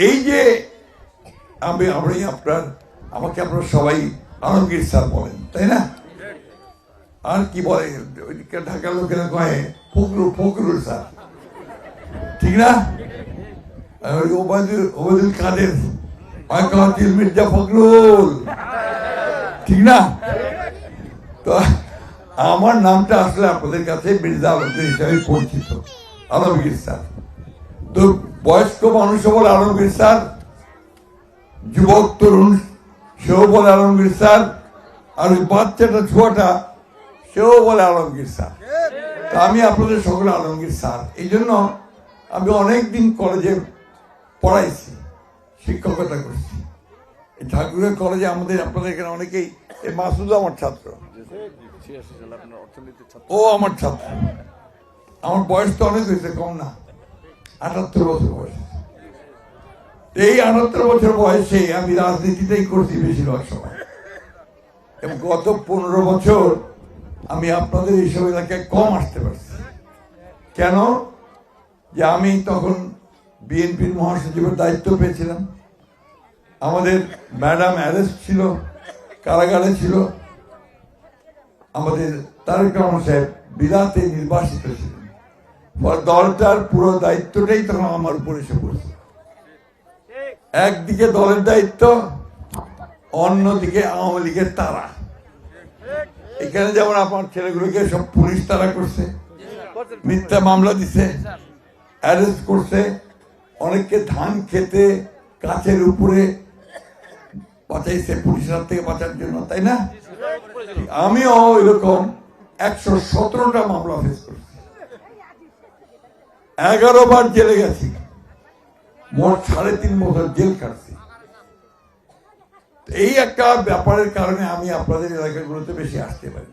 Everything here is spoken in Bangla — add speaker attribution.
Speaker 1: এই যে আমি আপনার আমাকে আপনারা সবাই আলমগীর স্যার বলেন, তাই না? আর কি বলে ঢাকার লোকেরা কয়ে ফখরুল স্যার, ঠিক না? ওবায়দুল কাদের মির্জা ফখরুল, ঠিক না? তো আমার নামটা আসলে আপনাদের কাছে মির্জা আলমগীর হিসাবে পরিচিত, আলমগীর স্যার। তো বয়স্ক মানুষ বলে আলমগীর স্যার, যুবক তরুণ সেও বলে আলমগীর স্যার, আর ওই বাচ্চাটা ছোয়াটা সেও বলে আলমগীর স্যার। তা আমি আপনাদের সকলে আলমগীর স্যার। এই জন্য আমি অনেকদিন কলেজে পড়াইছি, শিক্ষকতা করছি। এই ঠাকুরের কলেজে আমাদের আপনাদের এখানে অনেকেই, এই মাসুদ আমার ছাত্র, ও আমার ছাত্র। আমার বয়স তো অনেক হয়েছে, কম না, 78 বছর বয়স। এই 78 বছর বয়সে আমি রাজনীতিটাই করছি বেশিরভাগ সময়, এবং গত 15 বছর আমি আপনাদের এইসব এলাকায় কম আসতে পারছি। কেন? যে আমি তখন বিএনপির মহাসচিবের দায়িত্ব পেয়েছিলাম, আমাদের ম্যাডাম অ্যারেস্ট ছিল, কারাগারে ছিল, আমাদের তারেক রহমান সাহেব বিরাতে নির্বাসিত ছিলেন। দলটার পুরো দায়িত্বটাই তখন আমার উপর এসে পড়ছে। একদিকে দলের দায়িত্ব, অন্যদিকে আওয়ামী লীগের তারা। এখানে যেমন আমার ছেলেগুলোকে সব পুলিশ তারা করছে, মিথ্যা মামলা দিছে, অ্যারেস্ট করছে, অনেককে ধান খেতে গাছের উপরে বাঁচাইছে পুলিশের হাত থেকে বাঁচার জন্য, তাই না? আমিও এরকম 117টা মামলা ফেস করছি, 11 বার জেলে গেছি, মোট 3.5 বছর জেল কাটছি। এই একটা ব্যাপারের কারণে আমি আপনাদের এলাকাগুলোতে বেশি আসতে পারি।